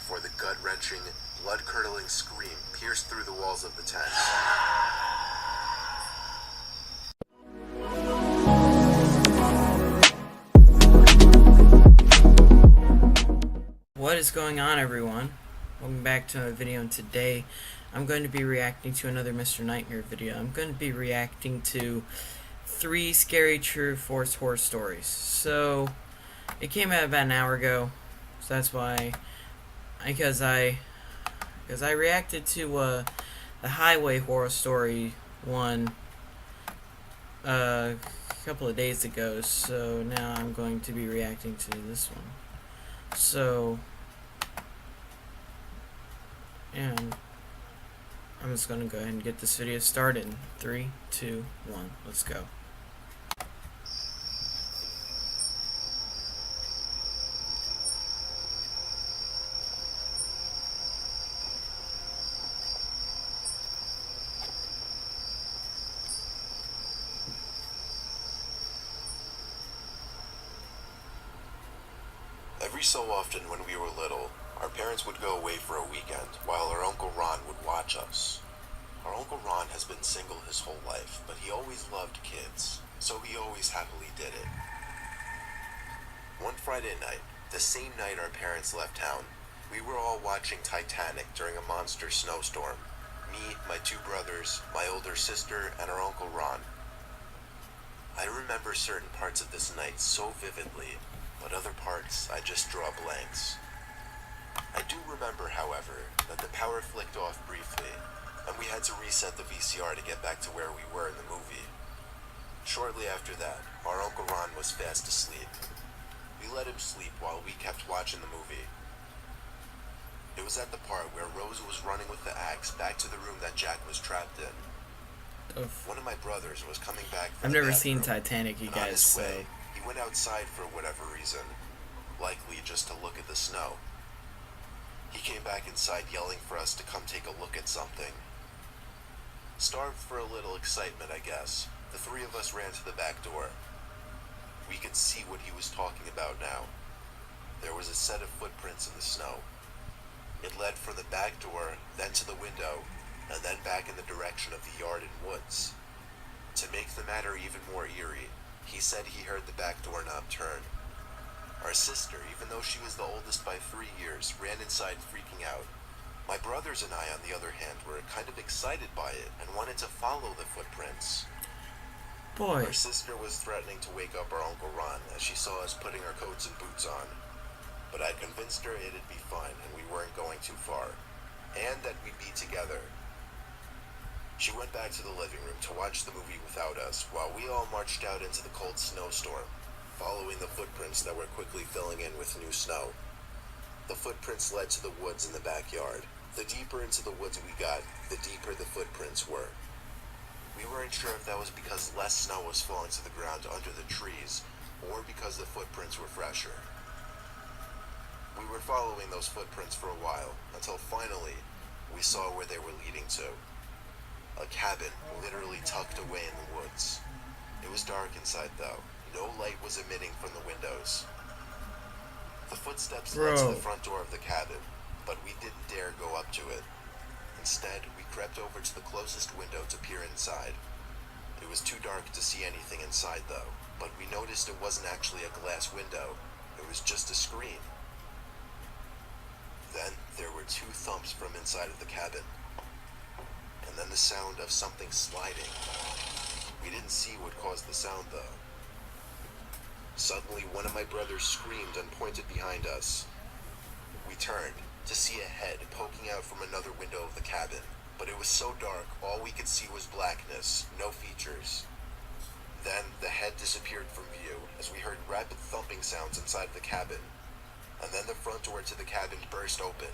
before the gut-wrenching, blood-curdling scream pierced through the walls of the tent. What is going on, everyone? Welcome back to a video, and today I'm going to be reacting to another Mr. Nightmare video. I'm going to be reacting to 3 scary true force horror stories. So it came out about an hour ago, so that's why because I reacted to the highway horror story one a couple of days ago, so now I'm going to be reacting to this one. So, and I'm just going to go ahead and get this video started in 3, 2, 1, let's go. Every so often when we were little, our parents would go away for a weekend while our Uncle Ron would watch us. Our Uncle Ron has been single his whole life, but he always loved kids, so he always happily did it. One Friday night, the same night our parents left town, we were all watching Titanic during a monster snowstorm. Me, my 2 brothers, my older sister, and our Uncle Ron. I remember certain parts of this night so vividly, but other parts I just draw blanks. I do remember, however, that the power flicked off briefly, and we had to reset the VCR to get back to where we were in the movie. Shortly after that, our Uncle Ron was fast asleep. We let him sleep while we kept watching the movie. It was at the part where Rose was running with the axe back to the room that Jack was trapped in. One of my brothers was coming back from I've the never bathroom, seen Titanic, you and on guys, his so way, he went outside for whatever reason, likely just to look at the snow. He came back inside yelling for us to come take a look at something. Starved for a little excitement, I guess, the 3 of us ran to the back door. We could see what he was talking about now. There was a set of footprints in the snow. It led from the back door, then to the window, and then back in the direction of the yard and woods. To make the matter even more eerie, he said he heard the back doorknob turn. Our sister, even though she was the oldest by 3 years, ran inside freaking out. My brothers and I, on the other hand, were kind of excited by it and wanted to follow the footprints. boy, Our sister was threatening to wake up our Uncle Ron as she saw us putting our coats and boots on. But I convinced her it'd be fine and we weren't going too far, and that we'd be together. She went back to the living room to watch the movie without us, while we all marched out into the cold snowstorm, following the footprints that were quickly filling in with new snow. The footprints led to the woods in the backyard. The deeper into the woods we got, the deeper the footprints were. We weren't sure if that was because less snow was falling to the ground under the trees, or because the footprints were fresher. We were following those footprints for a while, until finally, we saw where they were leading to. A cabin, literally tucked away in the woods. It was dark inside though. No light was emitting from the windows. The footsteps led to the front door of the cabin, but we didn't dare go up to it. Instead, we crept over to the closest window to peer inside. It was too dark to see anything inside though, but we noticed it wasn't actually a glass window. It was just a screen. Then there were 2 thumps from inside of the cabin. And then the sound of something sliding. We didn't see what caused the sound though. Suddenly one of my brothers screamed and pointed behind us. We turned to see a head poking out from another window of the cabin, but it was so dark all we could see was blackness, no features. Then the head disappeared from view as we heard rapid thumping sounds inside the cabin, and then the front door to the cabin burst open.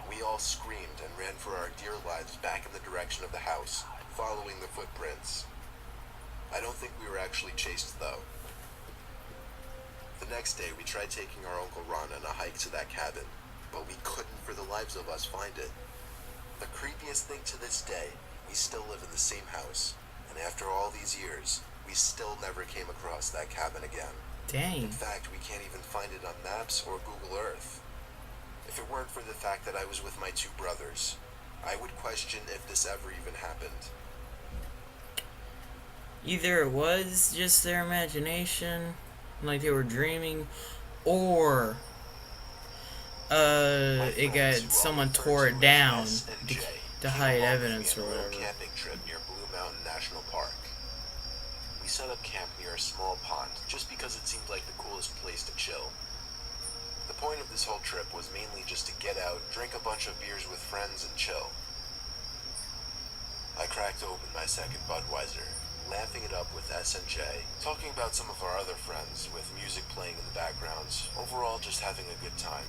We all screamed and ran for our dear lives back in the direction of the house, following the footprints. I don't think we were actually chased though. The next day we tried taking our Uncle Ron on a hike to that cabin, but we couldn't for the lives of us find it. The creepiest thing to this day, we still live in the same house, and after all these years, we still never came across that cabin again. dang. In fact, we can't even find it on maps or Google Earth. If it weren't for the fact that I was with my two brothers, I would question if this ever even happened. Either it was just their imagination, like they were dreaming, or My it friends, got who I'll someone refer tore to it as down S and to, J, to came hide along with me evidence on or a little whatever. camping trip near Blue Mountain National Park. We set up camp near a small pond just because it seemed like the coolest place to chill. The point of this whole trip was mainly just to get out, drink a bunch of beers with friends, and chill. I cracked open my second Budweiser, laughing it up with S and J, talking about some of our other friends, with music playing in the background, overall just having a good time.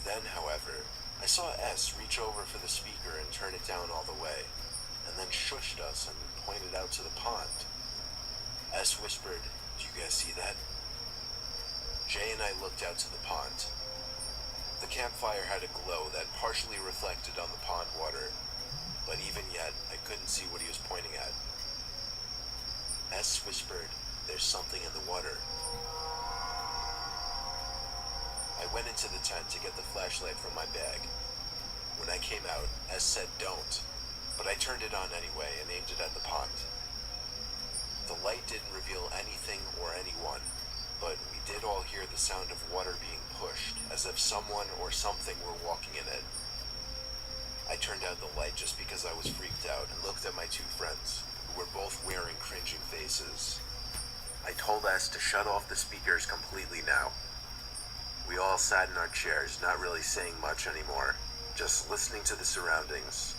Then, however, I saw S reach over for the speaker and turn it down all the way, and then shushed us and pointed out to the pond. S whispered, "Do you guys see that?" Jay and I looked out to the pond. The campfire had a glow that partially reflected on the pond water, but even yet, I couldn't see what he was pointing at. S whispered, "There's something in the water." I went into the tent to get the flashlight from my bag. When I came out, S said don't, but I turned it on anyway and aimed it at the pond. The light didn't reveal anything or anyone, but we did all hear the sound of water being pushed, as if someone or something were walking in it. I turned out the light just because I was freaked out and looked at my two friends, who were both wearing cringing faces. I told S to shut off the speakers completely now. We all sat in our chairs, not really saying much anymore, just listening to the surroundings.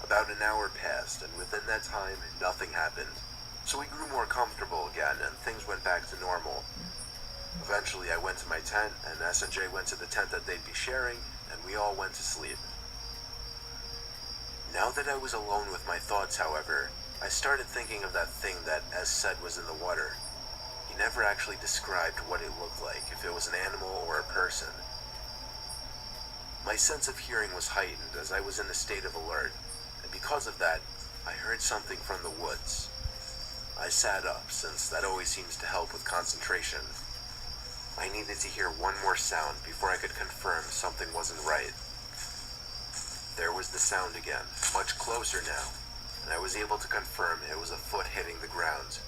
About an hour passed, and within that time, nothing happened. So we grew more comfortable again, and things went back to normal. Eventually, I went to my tent, and S and J went to the tent that they'd be sharing, and we all went to sleep. Now that I was alone with my thoughts, however, I started thinking of that thing that S said was in the water. He never actually described what it looked like, if it was an animal or a person. My sense of hearing was heightened as I was in a state of alert, and because of that, I heard something from the woods. I sat up, since that always seems to help with concentration. I needed to hear one more sound before I could confirm something wasn't right. There was the sound again, much closer now, and I was able to confirm it was a foot hitting the ground.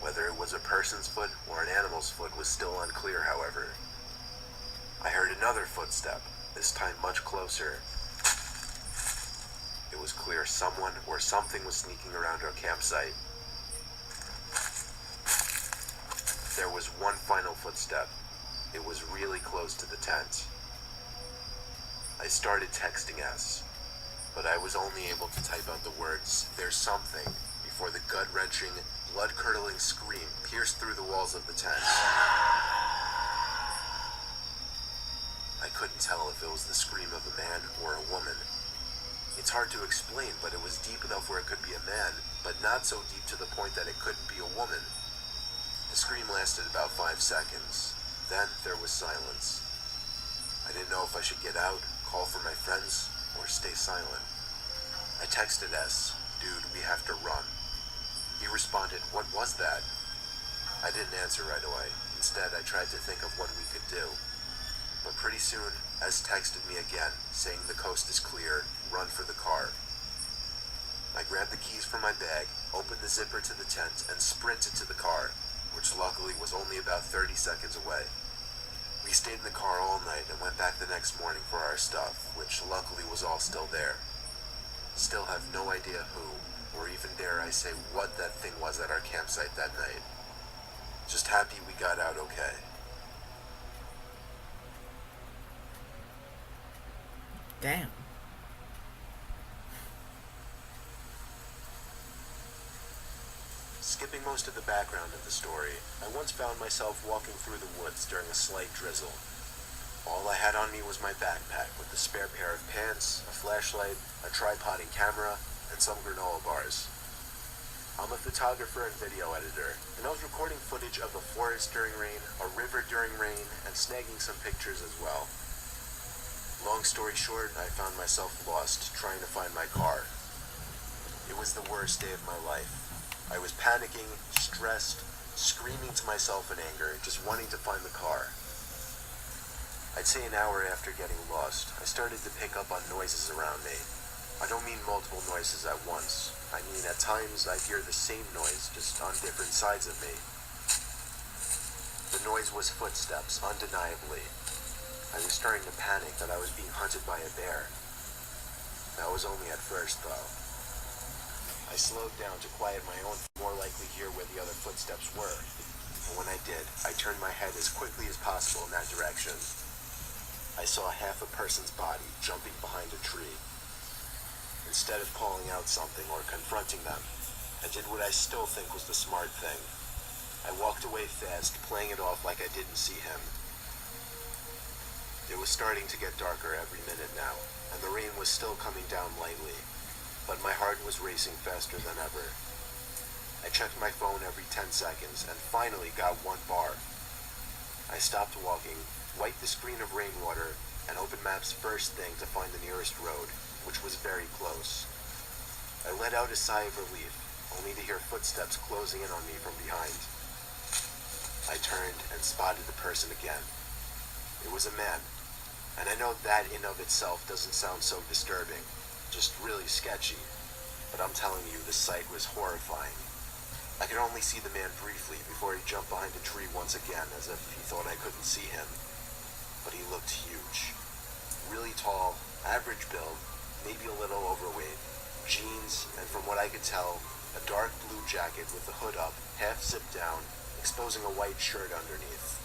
Whether it was a person's foot or an animal's foot was still unclear, however. I heard another footstep, this time much closer. It was clear someone or something was sneaking around our campsite. There was one final footstep. It was really close to the tent. I started texting S, but I was only able to type out the words, "There's something," before the gut-wrenching, blood-curdling scream pierced through the walls of the tent. I couldn't tell if it was the scream of a man or a woman. It's hard to explain, but it was deep enough where it could be a man, but not so deep to the point that it couldn't be a woman. The scream lasted about 5 seconds. Then there was silence. I didn't know if I should get out, call for my friends, or stay silent. I texted S, "Dude, we have to run." He responded, "What was that?" I didn't answer right away. Instead, I tried to think of what we could do. But pretty soon, S texted me again, saying the coast is clear, run for the car. I grabbed the keys from my bag, opened the zipper to the tent, and sprinted to the car, which luckily was only about 30 seconds away. We stayed in the car all night and went back the next morning for our stuff, which luckily was all still there. Still have no idea who, or even dare I say what that thing was at our campsite that night. Just happy we got out okay. Damn. Skipping most of the background of the story, I once found myself walking through the woods during a slight drizzle. All I had on me was my backpack with a spare pair of pants, a flashlight, a tripod and camera, and some granola bars. I'm a photographer and video editor, and I was recording footage of a forest during rain, a river during rain, and snagging some pictures as well. Long story short, I found myself lost trying to find my car. It was the worst day of my life. I was panicking, stressed, screaming to myself in anger, just wanting to find the car. I'd say an hour after getting lost, I started to pick up on noises around me. I don't mean multiple noises at once. I mean at times I'd hear the same noise, just on different sides of me. The noise was footsteps, undeniably. I was starting to panic that I was being hunted by a bear. That was only at first, though. I slowed down to quiet my own, more likely hear where the other footsteps were. And when I did, I turned my head as quickly as possible in that direction. I saw half a person's body jumping behind a tree. Instead of calling out something or confronting them, I did what I still think was the smart thing. I walked away fast, playing it off like I didn't see him. It was starting to get darker every minute now, and the rain was still coming down lightly, but my heart was racing faster than ever. I checked my phone every 10 seconds and finally got one bar. I stopped walking, wiped the screen of rainwater, and opened maps first thing to find the nearest road, which was very close. I let out a sigh of relief, only to hear footsteps closing in on me from behind. I turned and spotted the person again. It was a man, and I know that in of itself doesn't sound so disturbing, just really sketchy, but I'm telling you, the sight was horrifying. I could only see the man briefly before he jumped behind a tree once again as if he thought I couldn't see him. But he looked huge. Really tall, average build, maybe a little overweight, jeans, and from what I could tell, a dark blue jacket with the hood up, half zipped down, exposing a white shirt underneath.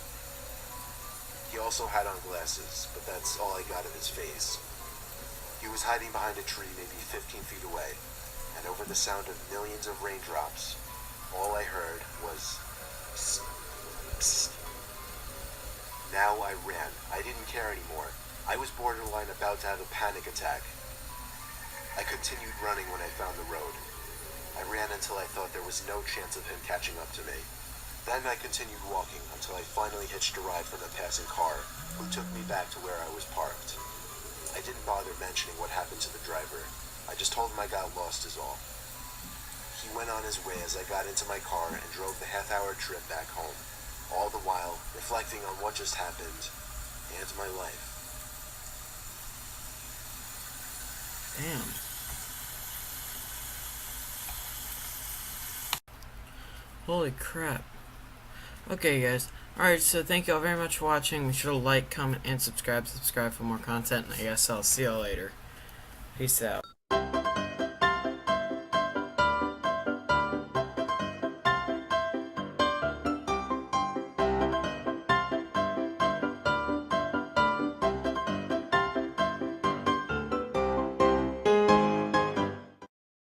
He also had on glasses, but that's all I got of his face. He was hiding behind a tree maybe 15 feet away, and over the sound of millions of raindrops, all I heard was psst, psst. Now I ran. I didn't care anymore. I was borderline about to have a panic attack. I continued running when I found the road. I ran until I thought there was no chance of him catching up to me. Then I continued walking until I finally hitched a ride from a passing car, who took me back to where I was parked. I didn't bother mentioning what happened to the driver. I just told him I got lost is all. He went on his way as I got into my car and drove the half-hour trip back home, all the while reflecting on what just happened and my life. Damn. Holy crap. Okay, guys. Alright, so thank you all very much for watching. Be sure to like, comment, and subscribe. Subscribe for more content, and I guess I'll see y'all later. Peace out.